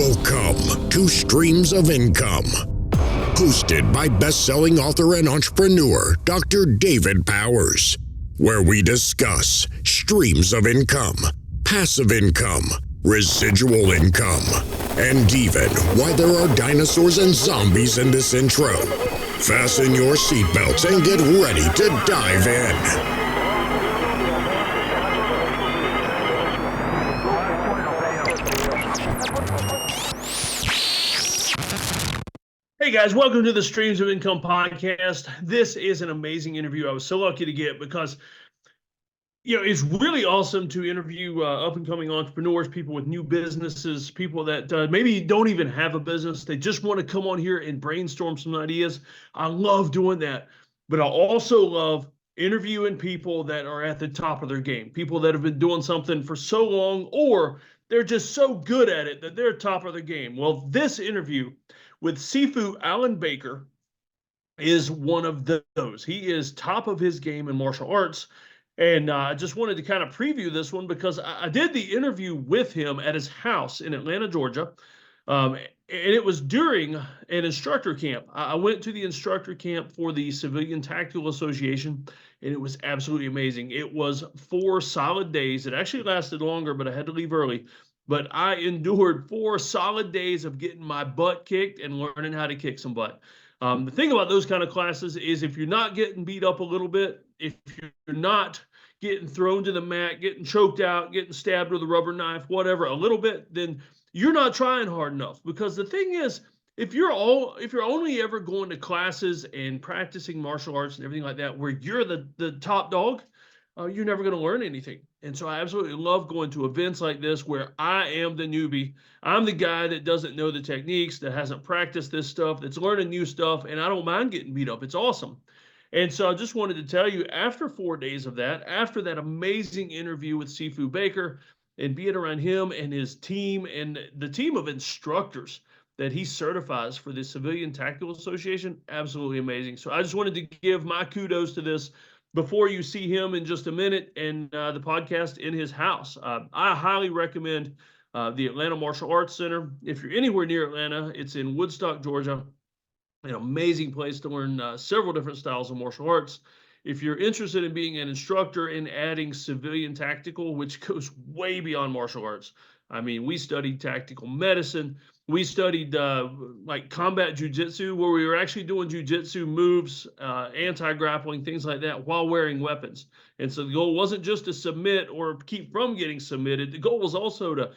Welcome to Streams of Income, hosted by best-selling author and entrepreneur Dr. David Powers, where we discuss streams of income, passive income, residual income, and even why there are dinosaurs and zombies in this intro. Fasten your seatbelts and get ready to dive in. Hey guys, welcome to the Streams of Income podcast. This is an amazing interview. I was so lucky to get because, it's really awesome to interview up and coming entrepreneurs, people with new businesses, people that maybe don't even have a business. They just want to come on here and brainstorm some ideas. I love doing that, but I also love interviewing people that are at the top of their game, people that have been doing something for so long, or they're just so good at it that they're top of their game. Well, this interview with Sifu Alan Baker is one of those. He is top of his game in martial arts. And I just wanted to kind of preview this one because I did the interview with him at his house in Atlanta, Georgia. And it was during an instructor camp. I went to the instructor camp for the Civilian Tactical Association, and it was absolutely amazing. It was 4 solid days. It actually lasted longer, but I had to leave early. But I endured 4 solid days of getting my butt kicked and learning how to kick some butt. The thing about those kind of classes is if you're not getting beat up a little bit, if you're not getting thrown to the mat, getting choked out, getting stabbed with a rubber knife, whatever, a little bit, then you're not trying hard enough. Because the thing is, if you're only ever going to classes and practicing martial arts and everything like that, where you're the top dog, you're never going to learn anything. And so I absolutely love going to events like this where I am the newbie. I'm the guy that doesn't know the techniques, that hasn't practiced this stuff, that's learning new stuff, and I don't mind getting beat up. It's awesome. And so I just wanted to tell you, after 4 days of that, after that amazing interview with Sifu Baker and being around him and his team and the team of instructors that he certifies for the Civilian Tactical Association, absolutely amazing. So I just wanted to give my kudos to this before you see him in just a minute and the podcast in his house. I highly recommend the Atlanta Martial Arts Center. If you're anywhere near Atlanta, it's in Woodstock, Georgia. An amazing place to learn several different styles of martial arts. If you're interested in being an instructor and adding civilian tactical, which goes way beyond martial arts. I mean, we studied tactical medicine. We studied like combat jujitsu, where we were actually doing jujitsu moves, anti-grappling, things like that, while wearing weapons. And so the goal wasn't just to submit or keep from getting submitted. The goal was also to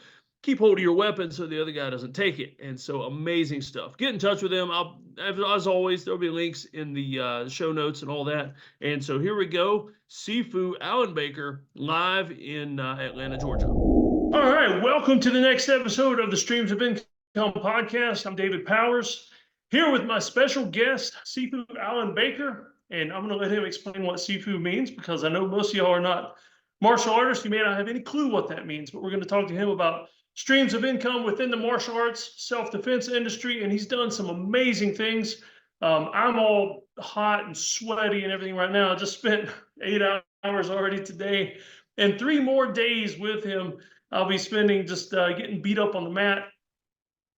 keep hold of your weapon so the other guy doesn't take it. And so amazing stuff. Get in touch with them. As always, there'll be links in the show notes and all that. And so here we go. Sifu Alan Baker live in Atlanta, Georgia. All right. Welcome to the next episode of the Streams of Income podcast. I'm David Powers here with my special guest, Sifu Alan Baker. And I'm going to let him explain what Sifu means because I know most of y'all are not martial artists. You may not have any clue what that means, but we're going to talk to him about streams of income within the martial arts self-defense industry, and he's done some amazing things. I'm all hot and sweaty and everything right now. I just spent 8 hours already today, and 3 more days with him. I'll be spending just getting beat up on the mat,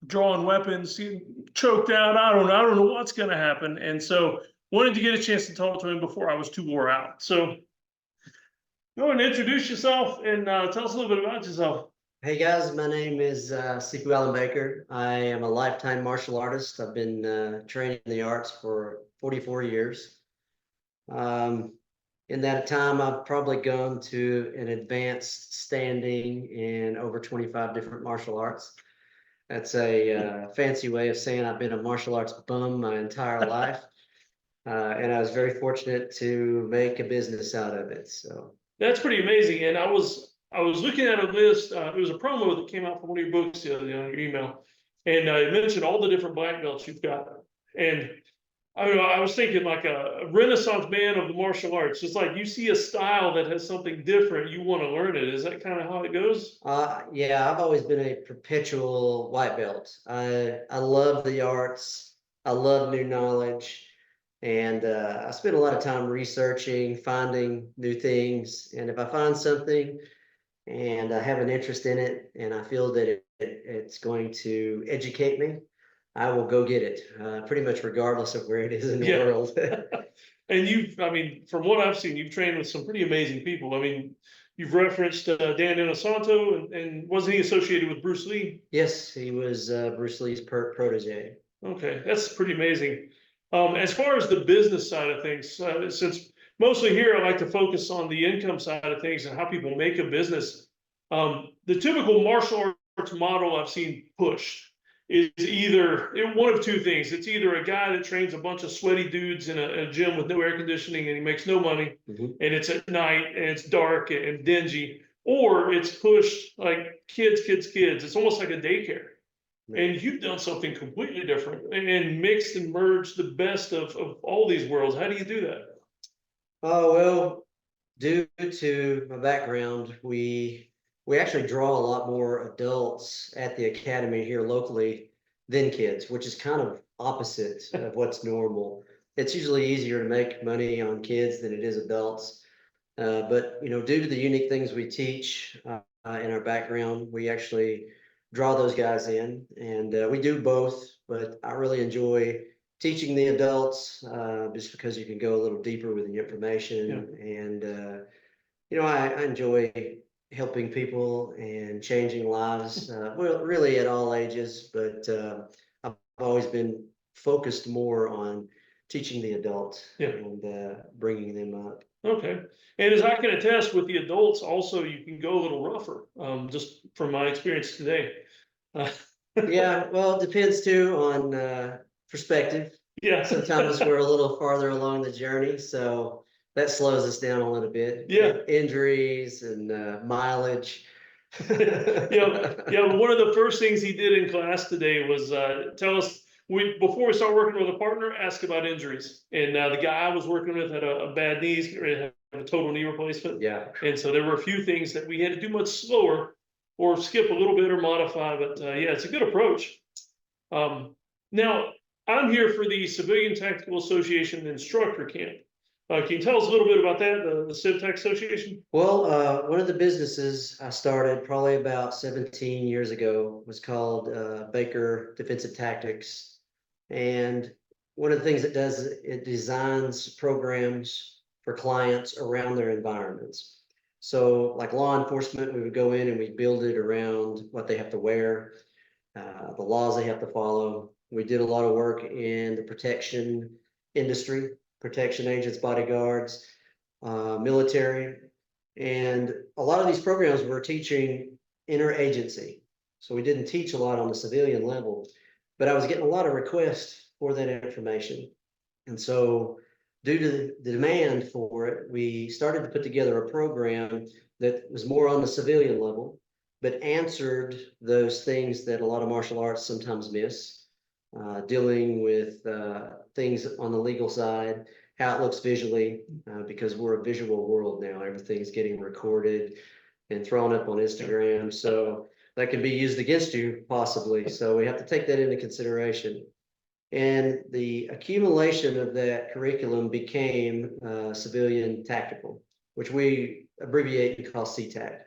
drawing weapons, getting choked out. I don't know what's going to happen, and so wanted to get a chance to talk to him before I was too wore out. So go and introduce yourself and tell us a little bit about yourself. Hey guys, my name is Sifu Alan Baker. I am a lifetime martial artist. I've been training in the arts for 44 years. In that time, I've probably gone to an advanced standing in over 25 different martial arts. That's a fancy way of saying I've been a martial arts bum my entire life. And I was very fortunate to make a business out of it. So that's pretty amazing. And I was looking at a list. It was a promo that came out from one of your books the other day on your email, and it mentioned all the different black belts you've got. And I don't know, I was thinking like a Renaissance man of the martial arts. It's like you see a style that has something different, you want to learn it. Is that kind of how it goes? Yeah, I've always been a perpetual white belt. I love the arts. I love new knowledge. And I spend a lot of time researching, finding new things. And if I find something and I have an interest in it, and I feel that it's going to educate me, I will go get it, pretty much regardless of where it is in the Yeah. world. And I mean, from what I've seen, you've trained with some pretty amazing people. I mean, you've referenced Dan Inosanto, and wasn't he associated with Bruce Lee? Yes, he was Bruce Lee's protege. Okay, that's pretty amazing. As far as the business side of things, since mostly here I like to focus on the income side of things and how people make a business. The typical martial arts model I've seen pushed is either one of two things. It's either a guy that trains a bunch of sweaty dudes in a gym with no air conditioning and he makes no money, and it's at night and it's dark and dingy, or it's pushed like kids. It's almost like a daycare. And you've done something completely different and mixed and merged the best of all these worlds. How do you do that? Oh, well, due to my background, we actually draw a lot more adults at the academy here locally than kids, which is kind of opposite of what's normal. It's usually easier to make money on kids than it is adults. But due to the unique things we teach in our background, we actually draw those guys in, and we do both. But I really enjoy teaching the adults just because you can go a little deeper with the information, and I enjoy helping people and changing lives. Well, really at all ages, but I've always been focused more on teaching the adults and bringing them up. Okay. And as I can attest with the adults, also, you can go a little rougher, just from my experience today. Yeah, well, it depends too on perspective. Yeah. Sometimes we're a little farther along the journey, so that slows us down a little bit. Yeah. Injuries and mileage. One of the first things he did in class today was tell us, before we start working with a partner, ask about injuries. And the guy I was working with had a bad knee, he's ready to have a total knee replacement. Yeah. And so there were a few things that we had to do much slower or skip a little bit or modify. But yeah, it's a good approach. Now, I'm here for the Civilian Tactical Association Instructor Camp. Can you tell us a little bit about that, the CivTech Association? Well, one of the businesses I started probably about 17 years ago was called Baker Defensive Tactics. And one of the things it does is it designs programs for clients around their environments. So like law enforcement, we would go in and we build it around what they have to wear, the laws they have to follow. We did a lot of work in the protection industry, protection agents, bodyguards, military. And a lot of these programs were teaching interagency. So we didn't teach a lot on the civilian level, but I was getting a lot of requests for that information. And so due to the demand for it, we started to put together a program that was more on the civilian level, but answered those things that a lot of martial arts sometimes miss, dealing with things on the legal side, how it looks visually, because we're a visual world now. Everything's getting recorded and thrown up on Instagram. So that can be used against you possibly. So we have to take that into consideration. And the accumulation of that curriculum became civilian tactical, which we abbreviate and call CTAC.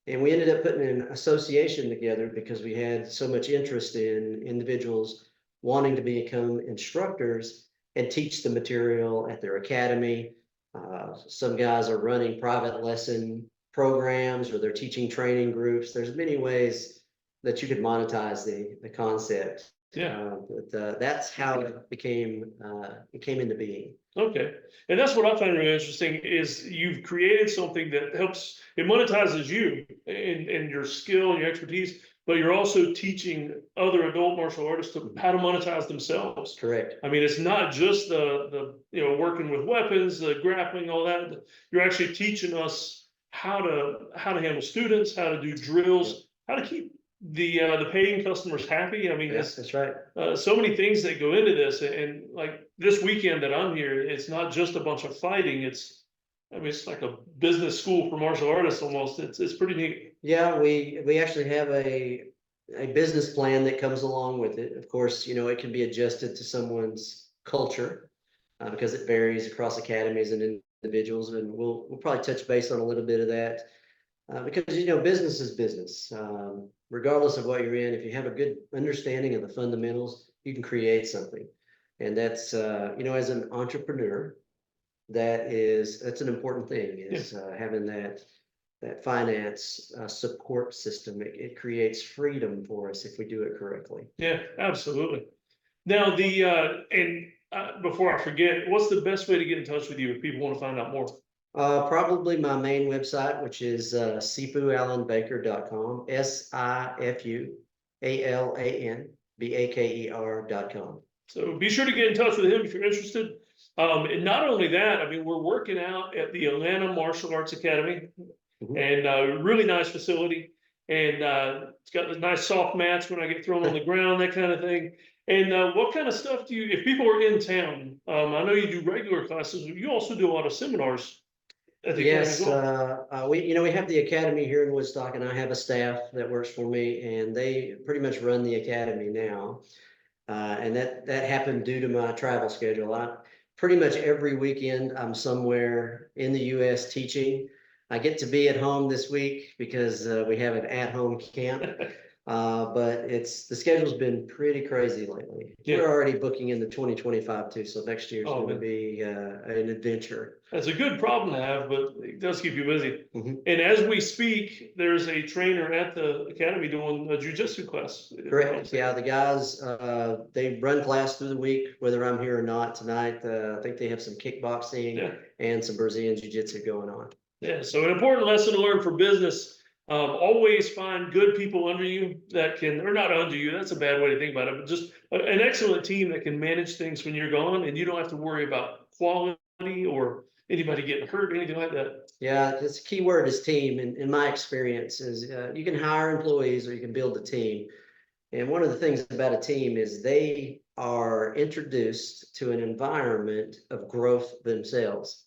And we ended up putting an association together because we had so much interest in individuals wanting to become instructors and teach the material at their academy. Some guys are running private lesson programs, or they're teaching training groups. There's many ways that you could monetize the concept. But that's how it came into being. Okay. And that's what I find really interesting is you've created something that helps, it monetizes you and your skill and your expertise, but you're also teaching other adult martial artists how to monetize themselves. Correct. I mean, it's not just the working with weapons, the grappling, all that. You're actually teaching us how to handle students, how to do drills, how to keep the paying customers happy. I mean, that's right. So many things that go into this, and like this weekend that I'm here, it's not just a bunch of fighting. It's like a business school for martial artists almost. It's pretty neat. Yeah, we actually have a business plan that comes along with it. Of course, it can be adjusted to someone's culture because it varies across academies and individuals, and we'll probably touch base on a little bit of that. because, you know, business is business. Regardless of what you're in, if you have a good understanding of the fundamentals, you can create something. And that's, you know, as an entrepreneur, that's an important thing is having that finance support system. It creates freedom for us if we do it correctly. Yeah, absolutely. Now before I forget, what's the best way to get in touch with you if people want to find out more? Probably my main website, which is sifualanbaker.com, SIFUALANBAKER.com. So be sure to get in touch with him if you're interested. And not only that, I mean, we're working out at the Atlanta Martial Arts Academy, and a really nice facility. And it's got the nice soft mats when I get thrown on the ground, that kind of thing. And what kind of stuff do you, if people are in town, I know you do regular classes, but you also do a lot of seminars. Yes, we have the academy here in Woodstock, and I have a staff that works for me, and they pretty much run the academy now. And that happened due to my travel schedule. Pretty much every weekend I'm somewhere in the U.S. teaching. I get to be at home this week because we have an at-home camp. But the schedule's been pretty crazy lately. Yeah. We're already booking into 2025 too, so next year's going to be an adventure. That's a good problem to have, but it does keep you busy. And as we speak, there's a trainer at the academy doing a jiu-jitsu class. Correct. Yeah, the guys, they run class through the week, whether I'm here or not tonight. I think they have some kickboxing and some Brazilian jiu-jitsu going on. Yeah, so an important lesson to learn for business. Always find good people under you that can, or not under you, that's a bad way to think about it, but just an excellent team that can manage things when you're gone, and you don't have to worry about quality or anybody getting hurt or anything like that. Yeah, the key word is team. In my experience is you can hire employees or you can build a team. And one of the things about a team is they are introduced to an environment of growth themselves.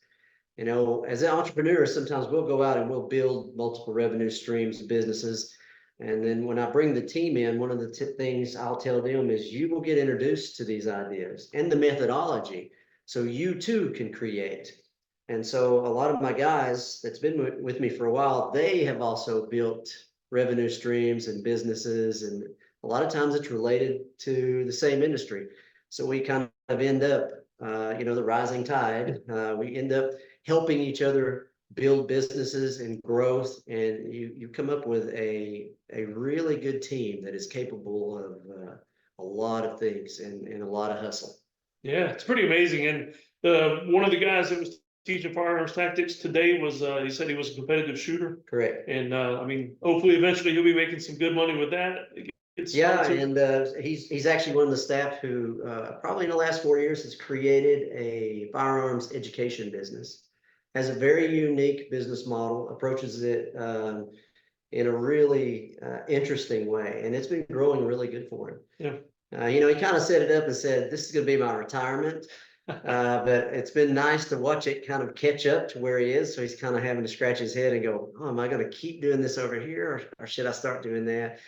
You know, as an entrepreneur, sometimes we'll go out and we'll build multiple revenue streams, businesses. And then when I bring the team in, one of the things I'll tell them is you will get introduced to these ideas and the methodology so you too can create. And so a lot of my guys that's been with me for a while, they have also built revenue streams and businesses. And a lot of times it's related to the same industry. So we kind of end up, the rising tide. We end up helping each other build businesses and growth, and you come up with a really good team that is capable of a lot of things and a lot of hustle. Yeah, it's pretty amazing. And one of the guys that was teaching firearms tactics today was he said he was a competitive shooter. Correct. And I mean, hopefully eventually he'll be making some good money with that. And he's actually one of the staff who probably in the last 4 years has created a firearms education business. Has a very unique business model, approaches it in a really interesting way, and it's been growing really good for him. Yeah. He kind of set it up and said, this is going to be my retirement. But it's been nice to watch it kind of catch up to where he is. So he's kind of having to scratch his head and go, oh, am I going to keep doing this over here or should I start doing that?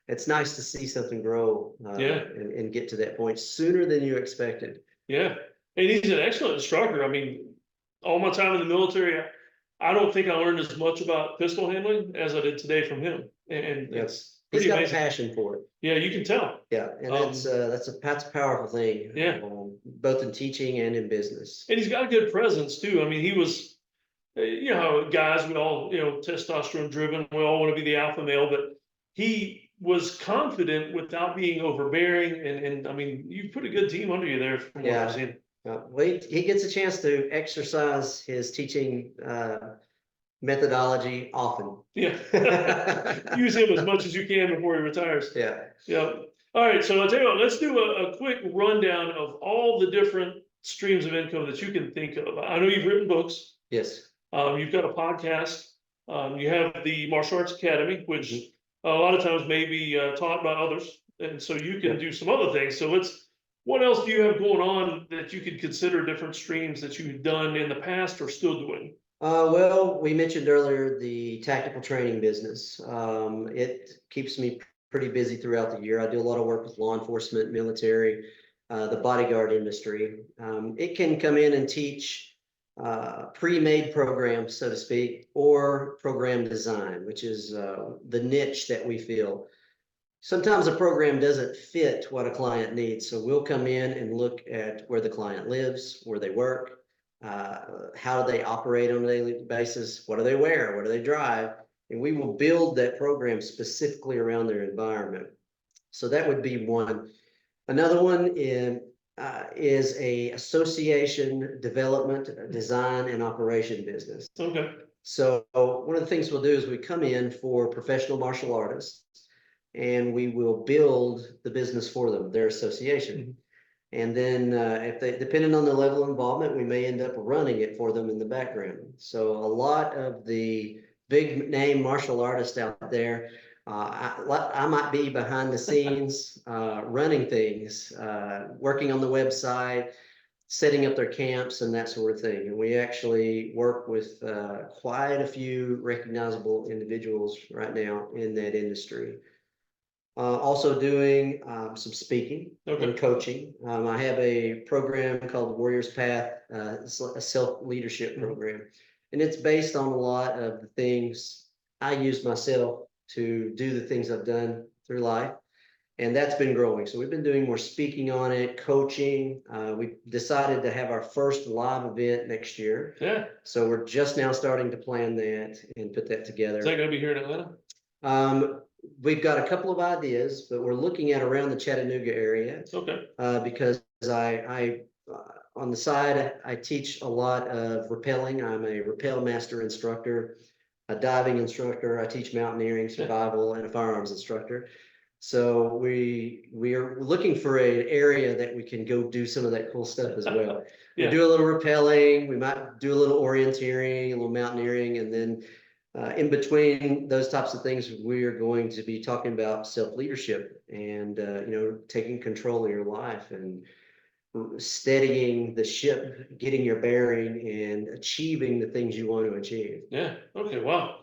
It's nice to see something grow and get to that point sooner than you expected. Yeah. And he's an excellent instructor. I mean, all my time in the military, I don't think I learned as much about pistol handling as I did today from him. And that's he's got a passion for it. Yeah, you can tell. Yeah, and that's a powerful thing. Yeah, both in teaching and in business. And he's got a good presence too. I mean, he was, guys, we all, testosterone driven. We all want to be the alpha male, but he was confident without being overbearing. And I mean, you put a good team under you there. From what I've seen. Well, he gets a chance to exercise his teaching methodology often. Yeah. Use him as much as you can before he retires. Yeah. Yeah. All right. So I'll tell you what, let's do a quick rundown of all the different streams of income that you can think of. I know you've written books. Yes. You've got a podcast. You have the Martial Arts Academy, which a lot of times may be taught by others. And so you can do some other things. So what else do you have going on that you could consider different streams that you've done in the past or still doing? Well, we mentioned earlier the tactical training business. It keeps me pretty busy throughout the year. I do a lot of work with law enforcement, military, the bodyguard industry. It can come in and teach pre-made program, so to speak, or program design, which is the niche that we feel. Sometimes a program doesn't fit what a client needs, so we'll come in and look at where the client lives, where they work, how do they operate on a daily basis, what do they wear, what do they drive, and we will build that program specifically around their environment. So that would be one. Another one is a association development, design, and operation business. Okay. So one of the things we'll do is we come in for professional martial artists, and we will build the business for them, their association. Mm-hmm. And then if they, depending on the level of involvement, we may end up running it for them in the background. So a lot of the big name martial artists out there, I might be behind the scenes running things, working on the website, setting up their camps and that sort of thing. And we actually work with quite a few recognizable individuals right now in that industry. Also doing some speaking and coaching. I have a program called Warriors Path. It's a self-leadership program. And it's based on a lot of the things I use myself to do the things I've done through life. And that's been growing. So we've been doing more speaking on it, coaching. We decided to have our first live event next year. Yeah. So we're just now starting to plan that and put that together. Is that going to be here in Atlanta? We've got a couple of ideas, but we're looking at around the Chattanooga area. Okay. Because I on the side, I teach a lot of rappelling. I'm a rappel master instructor, a diving instructor. I teach mountaineering, survival, and a firearms instructor. So we are looking for an area that we can go do some of that cool stuff as well. Yeah. We do a little rappelling. We might do a little orienteering, a little mountaineering, and then in between those types of things, we are going to be talking about self-leadership and taking control of your life and steadying the ship, getting your bearing, and achieving the things you want to achieve. Yeah. Okay. Wow.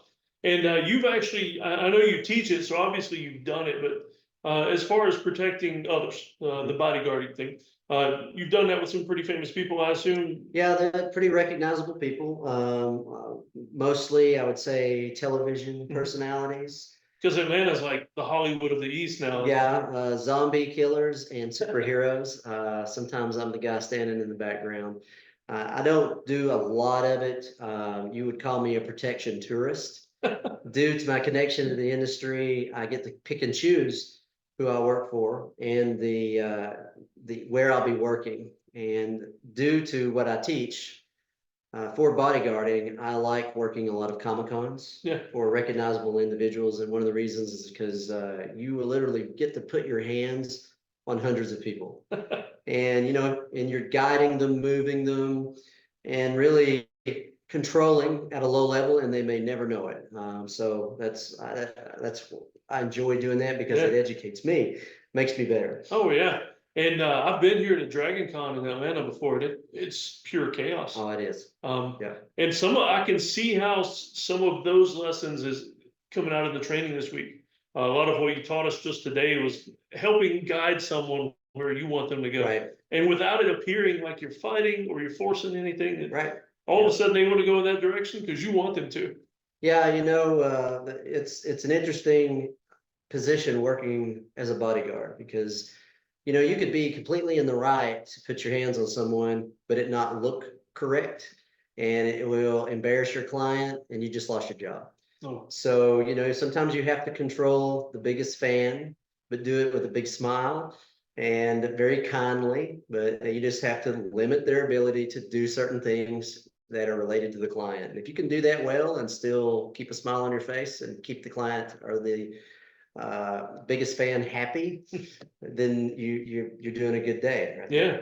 And you've actually, I know you teach it, so obviously you've done it, but as far as protecting others, the bodyguarding thing, you've done that with some pretty famous people, I assume. Yeah, they're pretty recognizable people. Mostly, I would say, television personalities. Because Atlanta's like the Hollywood of the East now. Yeah, zombie killers and superheroes. Sometimes I'm the guy standing in the background. I don't do a lot of it. You would call me a protection tourist. Due to my connection to the industry, I get to pick and choose who I work for and the where I'll be working. And due to what I teach for bodyguarding, I like working a lot of Comic-Cons for recognizable individuals. And one of the reasons is because you will literally get to put your hands on hundreds of people. And and you're guiding them, moving them, and really controlling at a low level, and they may never know it. So that's I enjoy doing that because it educates me, makes me better. Oh yeah, and I've been here to Dragon Con in Atlanta before, and it's pure chaos. Oh, it is. Yeah, and I can see how some of those lessons is coming out of the training this week. A lot of what you taught us just today was helping guide someone where you want them to go, right? And without it appearing like you're fighting or you're forcing anything, right? All of a sudden they want to go in that direction because you want them to. Yeah, it's an interesting position working as a bodyguard because you could be completely in the right to put your hands on someone, but it not look correct, and it will embarrass your client, and you just lost your job. Oh. So sometimes you have to control the biggest fan, but do it with a big smile and very kindly. But you just have to limit their ability to do certain things that are related to the client. And if you can do that well and still keep a smile on your face and keep the client or the biggest fan happy, then you're doing a good day. Right? Yeah.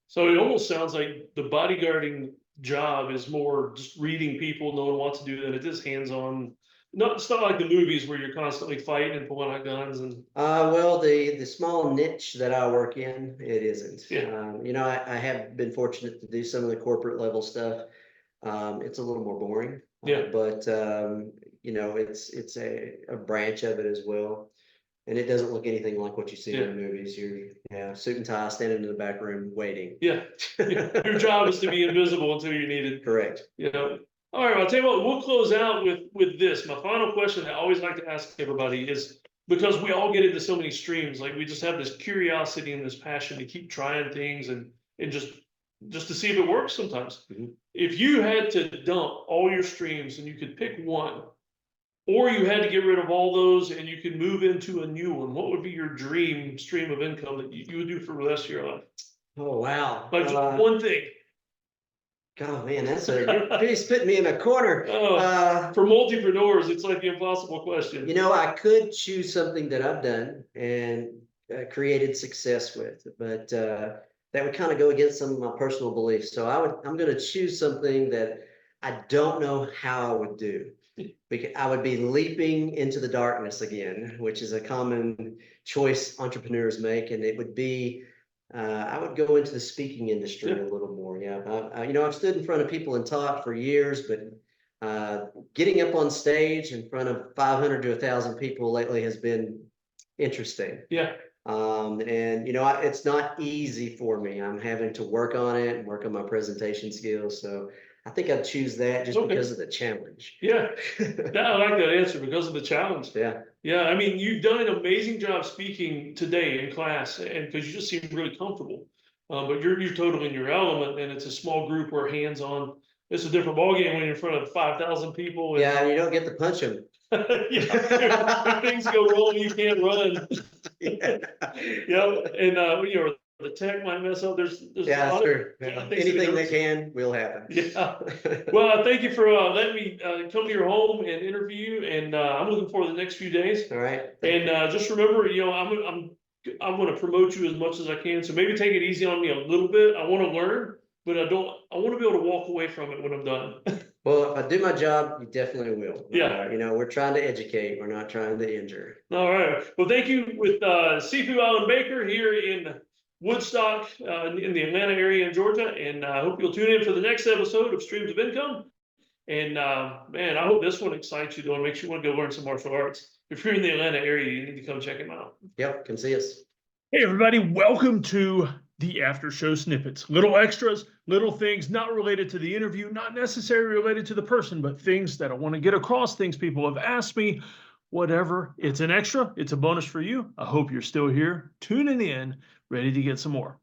So it almost sounds like the bodyguarding job is more just reading people, knowing what to do, than it is hands-on. It's not like the movies where you're constantly fighting and pulling out guns and. Well, the small niche that I work in, it isn't. Yeah. I have been fortunate to do some of the corporate level stuff. It's a little more boring. Yeah. But it's a branch of it as well. And it doesn't look anything like what you see in the movies. You're suit and tie, standing in the back room waiting. Yeah. Your job is to be invisible until you're needed. Correct. All right, I'll tell you what, we'll close out with this. My final question I always like to ask everybody is, because we all get into so many streams, like we just have this curiosity and this passion to keep trying things and just to see if it works sometimes. If you had to dump all your streams and you could pick one, or you had to get rid of all those and you could move into a new one, what would be your dream stream of income that you would do for the rest of your life? Oh, wow. Like just one thing. God, man, you're really spitting me in a corner. For multipreneurs, it's like the impossible question. I could choose something that I've done and created success with, but that would kind of go against some of my personal beliefs. So I'm going to choose something that I don't know how I would do. Because I would be leaping into the darkness again, which is a common choice entrepreneurs make, and it would be I would go into the speaking industry a little more. I've stood in front of people and taught for years, but getting up on stage in front of 500 to 1,000 people lately has been interesting. It's not easy for me. I'm having to work on it and work on my presentation skills. So I think I'd choose that just because of the challenge. I like that answer, because of the challenge. I mean, you've done an amazing job speaking today in class, and because you just seem really comfortable. But you're totally in your element, and it's a small group where hands-on. It's a different ballgame when you're in front of 5,000 people. And you don't get to punch them. If things go wrong, you can't run. The tech might mess up. There's sure. Anything that can will happen. Well, thank you for letting me come to your home and interview you, and I'm looking forward to the next few days. All right. And just remember, I want to promote you as much as I can. So maybe take it easy on me a little bit. I want to learn, but I want to be able to walk away from it when I'm done. Well, if I do my job, you definitely will. Yeah. We're trying to educate. We're not trying to injure. All right. Well, thank you with Sifu Alan Baker here in Woodstock, in the Atlanta area in Georgia. And I hope you'll tune in for the next episode of Streams of Income. And man, I hope this one excites you, though, and makes you want to go learn some martial arts. If you're in the Atlanta area, you need to come check him out. Yep, come see us. Hey, everybody. Welcome to the after show snippets. Little extras, little things not related to the interview, not necessarily related to the person, but things that I want to get across, things people have asked me, whatever. It's an extra. It's a bonus for you. I hope you're still here, tuning in, ready to get some more.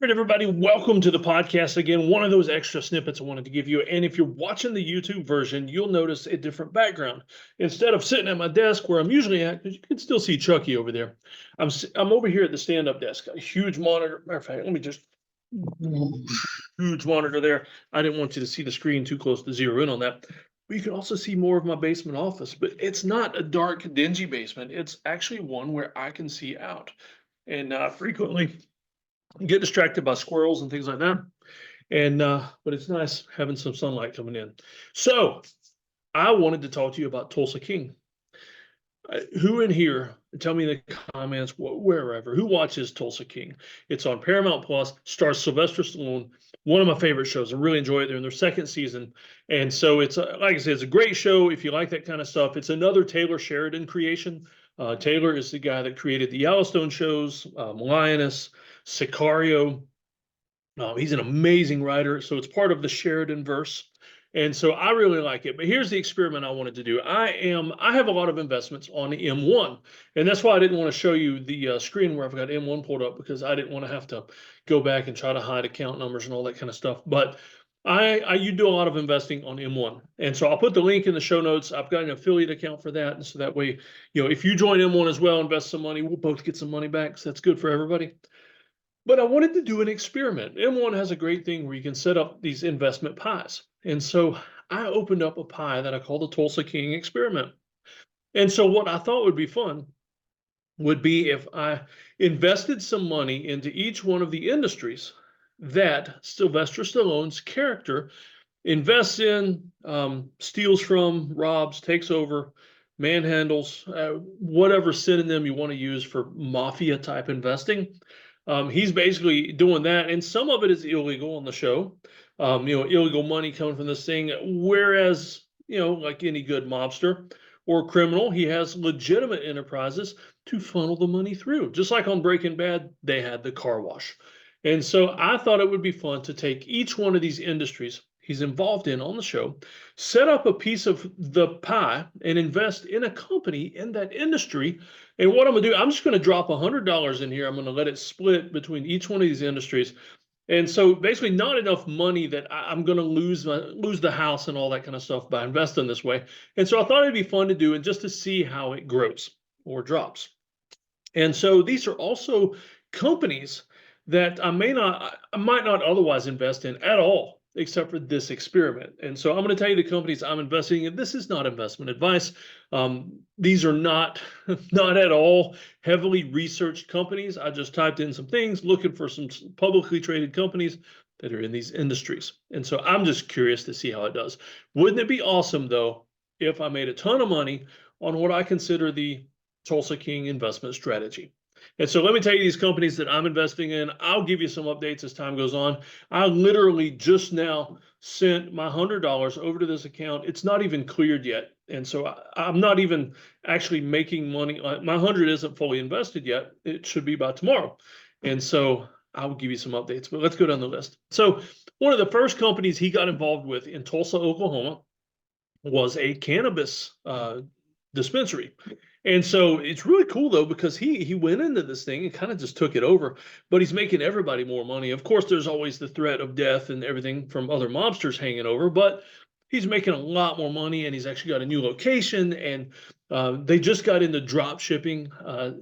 All right, everybody, welcome to the podcast again. One of those extra snippets I wanted to give you. And if you're watching the YouTube version, you'll notice a different background. Instead of sitting at my desk where I'm usually at, because you can still see Chucky over there, I'm over here at the stand-up desk. Got a huge monitor. Matter of fact, let me just huge monitor there. I didn't want you to see the screen too close to zero in on that. But you can also see more of my basement office. But it's not a dark, dingy basement. It's actually one where I can see out. And frequently get distracted by squirrels and things like that. And but it's nice having some sunlight coming in. So I wanted to talk to you about Tulsa King. Who in here, tell me in the comments, wherever, who watches Tulsa King? It's on Paramount Plus, stars Sylvester Stallone, one of my favorite shows. I really enjoy it. They're in their second season. And so it's, like I said, it's a great show if you like that kind of stuff. It's another Taylor Sheridan creation. Taylor is the guy that created the Yellowstone shows, Lioness, Sicario. He's an amazing writer, so it's part of the Sheridan verse. And so I really like it. But here's the experiment I wanted to do. I have a lot of investments on the M1, and that's why I didn't want to show you the screen where I've got M1 pulled up, because I didn't want to have to go back and try to hide account numbers and all that kind of stuff. But you do a lot of investing on M1. And so I'll put the link in the show notes. I've got an affiliate account for that. And so that way, if you join M1 as well, invest some money, we'll both get some money back. So that's good for everybody. But I wanted to do an experiment. M1 has a great thing where you can set up these investment pies. And so I opened up a pie that I call the Tulsa King experiment. And so what I thought would be fun would be if I invested some money into each one of the industries that Sylvester Stallone's character invests in, steals from, robs, takes over, manhandles, whatever synonym you want to use for mafia type investing. He's basically doing that, and some of it is illegal on the show. Illegal money coming from this thing, whereas, like any good mobster or criminal, he has legitimate enterprises to funnel the money through. Just like on Breaking Bad, they had the car wash. And so I thought it would be fun to take each one of these industries he's involved in on the show, set up a piece of the pie, and invest in a company in that industry. And what I'm going to do, I'm just going to drop $100 in here. I'm going to let it split between each one of these industries. And so basically not enough money that I'm going to lose the house and all that kind of stuff by investing this way. And so I thought it'd be fun to do and just to see how it grows or drops. And so these are also companies that I might not otherwise invest in at all, except for this experiment. And so I'm going to tell you the companies I'm investing in. This is not investment advice. These are not at all heavily researched companies. I just typed in some things looking for some publicly traded companies that are in these industries. And so I'm just curious to see how it does. Wouldn't it be awesome, though, if I made a ton of money on what I consider the Tulsa King investment strategy? And so let me tell you these companies that I'm investing in. I'll give you some updates as time goes on. I literally just now sent my $100 over to this account. It's not even cleared yet. And so I'm not even actually making money. My 100 isn't fully invested yet. It should be by tomorrow. And so I will give you some updates, but let's go down the list. So one of the first companies he got involved with in Tulsa, Oklahoma was a cannabis dispensary. And so it's really cool, though, because he went into this thing and kind of just took it over, but he's making everybody more money. Of course, there's always the threat of death and everything from other mobsters hanging over, but he's making a lot more money, and he's actually got a new location, and they just got into drop shipping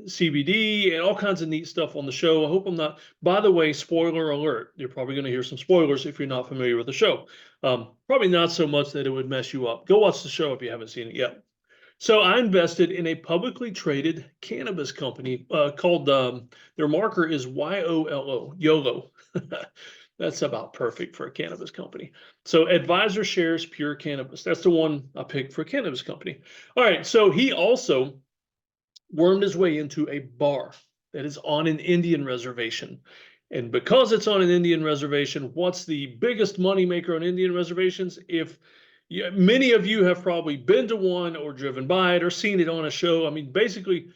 CBD and all kinds of neat stuff on the show. I hope I'm not, by the way, spoiler alert, you're probably going to hear some spoilers if you're not familiar with the show. Probably not so much that it would mess you up. Go watch the show if you haven't seen it yet. So I invested in a publicly traded cannabis company called, their marker is YOLO, YOLO. That's about perfect for a cannabis company. So Advisor Shares Pure Cannabis. That's the one I picked for a cannabis company. All right, so he also wormed his way into a bar that is on an Indian reservation. And because it's on an Indian reservation, what's the biggest moneymaker on Indian reservations? Many of you have probably been to one or driven by it or seen it on a show. I mean, basically,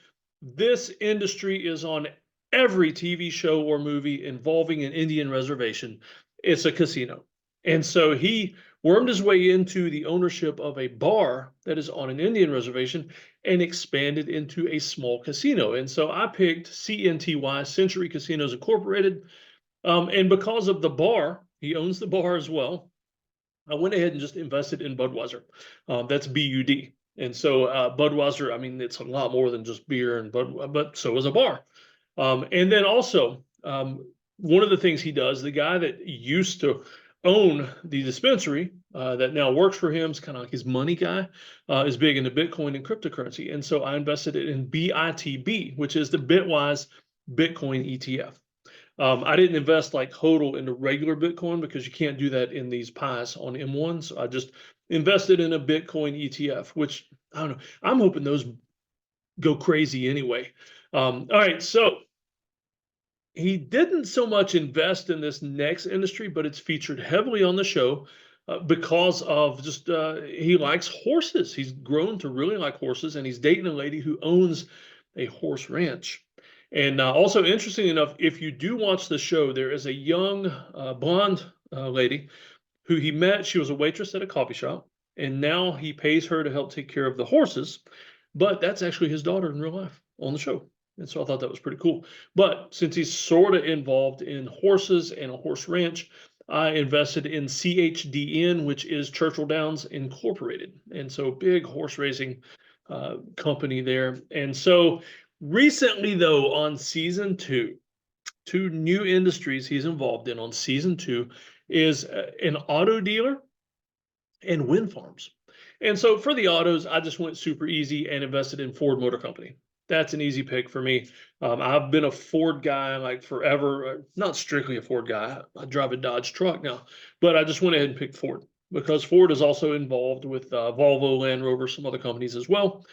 this industry is on every TV show or movie involving an Indian reservation. It's a casino. And so he wormed his way into the ownership of a bar that is on an Indian reservation and expanded into a small casino. And so I picked CNTY, Century Casinos Incorporated. And because of the bar, he owns the bar as well. I went ahead and just invested in Budweiser. That's BUD. And so Budweiser, I mean, it's a lot more than just beer and but so is a bar. And then also, one of the things he does, the guy that used to own the dispensary that now works for him, is kind of like his money guy, is big into Bitcoin and cryptocurrency. And so I invested in BITB, which is the Bitwise Bitcoin ETF. I didn't invest like HODL into regular Bitcoin because you can't do that in these pies on M1. So I just invested in a Bitcoin ETF, which I don't know. I'm hoping those go crazy anyway. All right, so he didn't so much invest in this next industry, but it's featured heavily on the show because of just he likes horses. He's grown to really like horses, and he's dating a lady who owns a horse ranch. And also, interesting enough, if you do watch the show, there is a young blonde lady who he met. She was a waitress at a coffee shop, and now he pays her to help take care of the horses. But that's actually his daughter in real life on the show. And so I thought that was pretty cool. But since he's sort of involved in horses and a horse ranch, I invested in CHDN, which is Churchill Downs Incorporated. And so big horse racing company there. And so recently, though, on season two new industries he's involved in on season 2 is an auto dealer and wind farms. And so for the autos, I just went super easy and invested in Ford Motor Company. That's an easy pick for me. I've been a Ford guy like forever, not strictly a Ford guy. I drive a Dodge truck now, but I just went ahead and picked Ford because Ford is also involved with Volvo, Land Rover, some other companies as well.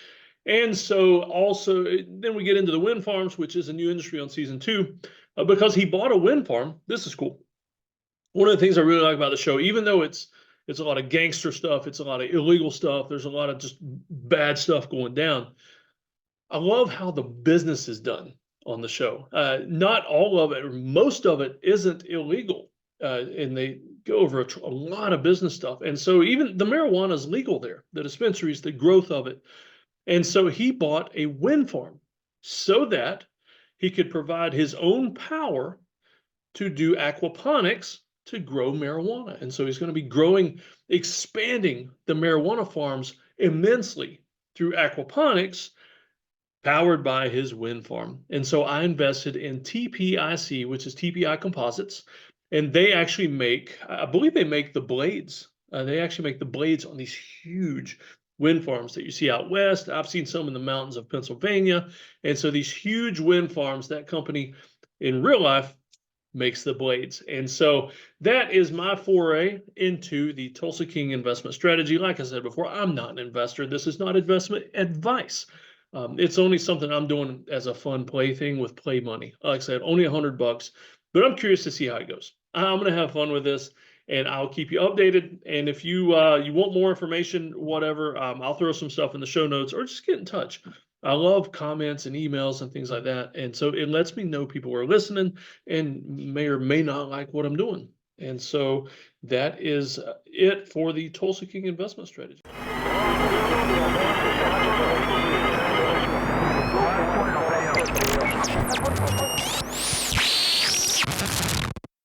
And so also, then we get into the wind farms, which is a new industry on season 2, because he bought a wind farm. This is cool. One of the things I really like about the show, even though it's a lot of gangster stuff, it's a lot of illegal stuff, there's a lot of just bad stuff going down. I love how the business is done on the show. Not all of it, or most of it isn't illegal. And they go over a lot of business stuff. And so even the marijuana is legal there, the dispensaries, the growth of it. And so he bought a wind farm so that he could provide his own power to do aquaponics to grow marijuana. And so he's going to be expanding the marijuana farms immensely through aquaponics powered by his wind farm. And so I invested in TPIC, which is TPI Composites, and they actually I believe they make the blades. They actually make the blades on these huge wind farms that you see out west. I've seen some in the mountains of Pennsylvania. And so these huge wind farms, that company in real life makes the blades. And so that is my foray into the Tulsa King investment strategy. Like I said before, I'm not an investor. This is not investment advice. It's only something I'm doing as a fun play thing with play money. Like I said, only $100, but I'm curious to see how it goes. I'm going to have fun with this, and I'll keep you updated. And if you want more information, whatever, I'll throw some stuff in the show notes, or just get in touch. I love comments and emails and things like that. And so it lets me know people are listening and may or may not like what I'm doing. And so that is it for the Tulsa King investment strategy.